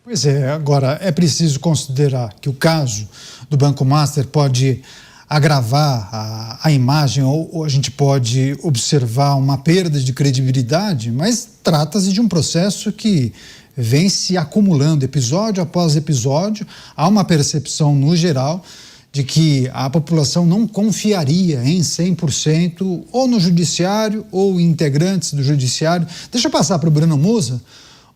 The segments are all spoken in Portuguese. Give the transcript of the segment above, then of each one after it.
Pois é, agora é preciso considerar que o caso do Banco Master pode agravar a imagem ou a gente pode observar uma perda de credibilidade, mas trata-se de um processo que vem se acumulando episódio após episódio. Há uma percepção no geral de que a população não confiaria em 100% ou no judiciário ou em integrantes do judiciário. Deixa eu passar para o Bruno Musa.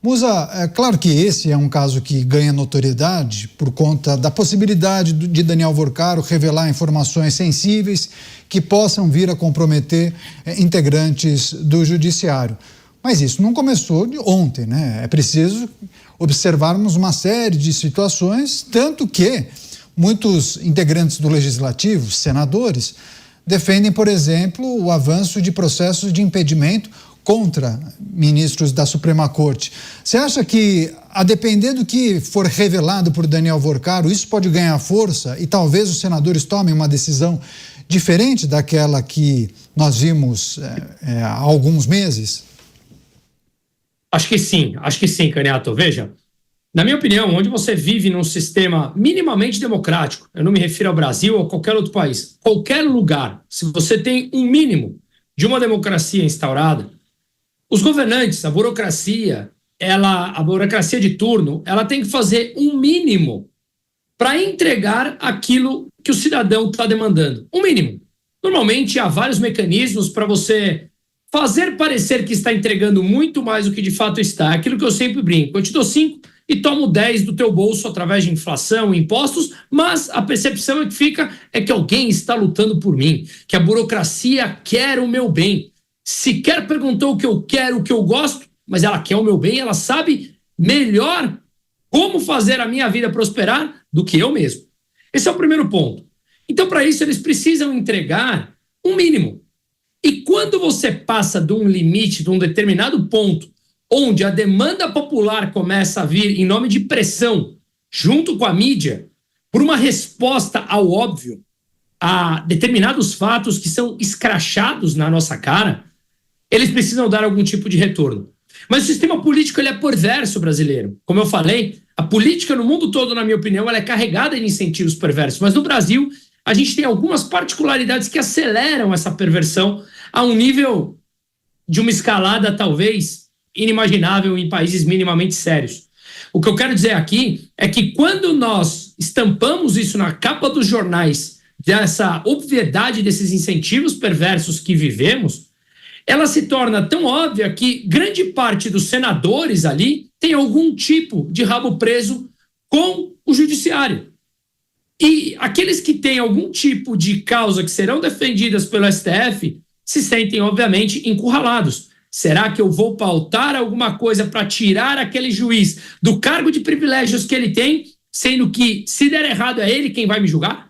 Musa, é claro que esse é um caso que ganha notoriedade por conta da possibilidade de Daniel Vorcaro revelar informações sensíveis que possam vir a comprometer integrantes do judiciário. Mas isso não começou de ontem, né? É preciso observarmos uma série de situações, tanto que muitos integrantes do Legislativo, senadores, defendem, por exemplo, o avanço de processos de impedimento contra ministros da Suprema Corte. Você acha que, a depender do que for revelado por Daniel Vorcaro, isso pode ganhar força e talvez os senadores tomem uma decisão diferente daquela que nós vimos há alguns meses? Acho que sim, Caniato. Veja, na minha opinião, onde você vive num sistema minimamente democrático, eu não me refiro ao Brasil ou a qualquer outro país, qualquer lugar, se você tem um mínimo de uma democracia instaurada, os governantes, a burocracia de turno, ela tem que fazer um mínimo para entregar aquilo que o cidadão está demandando. Um mínimo. Normalmente, há vários mecanismos para você fazer parecer que está entregando muito mais do que de fato está. É aquilo que eu sempre brinco. Eu te dou 5 e tomo 10 do teu bolso através de inflação, impostos, mas a percepção é que alguém está lutando por mim, que a burocracia quer o meu bem. Sequer perguntou o que eu quero, o que eu gosto, mas ela quer o meu bem, ela sabe melhor como fazer a minha vida prosperar do que eu mesmo. Esse é o primeiro ponto. Então, para isso, eles precisam entregar um mínimo. E quando você passa de um limite, de um determinado ponto, onde a demanda popular começa a vir em nome de pressão, junto com a mídia, por uma resposta ao óbvio, a determinados fatos que são escrachados na nossa cara, eles precisam dar algum tipo de retorno. Mas o sistema político ele é perverso brasileiro. Como eu falei, a política no mundo todo, na minha opinião, ela é carregada de incentivos perversos. Mas no Brasil, a gente tem algumas particularidades que aceleram essa perversão a um nível de uma escalada talvez inimaginável em países minimamente sérios. O que eu quero dizer aqui é que quando nós estampamos isso na capa dos jornais, dessa obviedade desses incentivos perversos que vivemos, ela se torna tão óbvia que grande parte dos senadores ali tem algum tipo de rabo preso com o judiciário. E aqueles que têm algum tipo de causa que serão defendidas pelo STF se sentem, obviamente, encurralados. Será que eu vou pautar alguma coisa para tirar aquele juiz do cargo de privilégios que ele tem, sendo que, se der errado, é ele quem vai me julgar?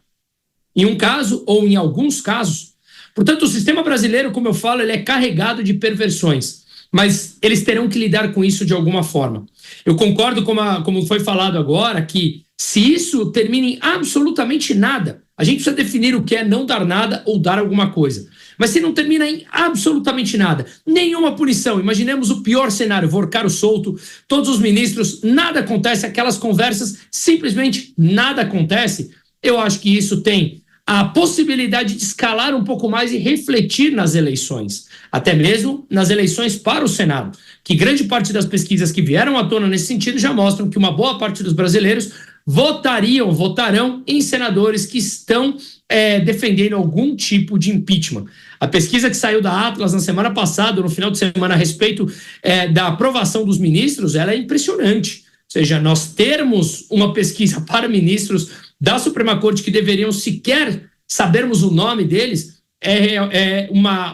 Em um caso ou em alguns casos. Portanto, o sistema brasileiro, como eu falo, ele é carregado de perversões, mas eles terão que lidar com isso de alguma forma. Eu concordo como foi falado agora, que se isso termina em absolutamente nada, a gente precisa definir o que é não dar nada ou dar alguma coisa. Mas se não termina em absolutamente nada, nenhuma punição, imaginemos o pior cenário, Vorcaro solto, todos os ministros, nada acontece, aquelas conversas, simplesmente nada acontece, eu acho que isso tem a possibilidade de escalar um pouco mais e refletir nas eleições, até mesmo nas eleições para o Senado, que grande parte das pesquisas que vieram à tona nesse sentido já mostram que uma boa parte dos brasileiros votarão em senadores que estão defendendo algum tipo de impeachment. A pesquisa que saiu da Atlas na semana passada, no final de semana, a respeito da aprovação dos ministros, ela é impressionante. Ou seja, nós termos uma pesquisa para ministros da Suprema Corte que deveriam sequer sabermos o nome deles,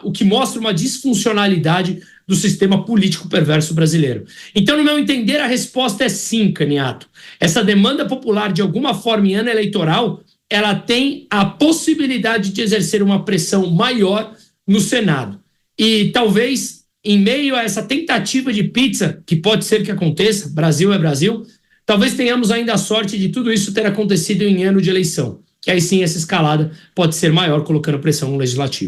o que mostra uma disfuncionalidade do sistema político perverso brasileiro. Então, no meu entender, a resposta é sim, Caniato. Essa demanda popular, de alguma forma, em ano eleitoral, ela tem a possibilidade de exercer uma pressão maior no Senado. E talvez, em meio a essa tentativa de pizza, que pode ser que aconteça, Brasil é Brasil, talvez tenhamos ainda a sorte de tudo isso ter acontecido em ano de eleição, que aí sim essa escalada pode ser maior, colocando pressão no legislativo.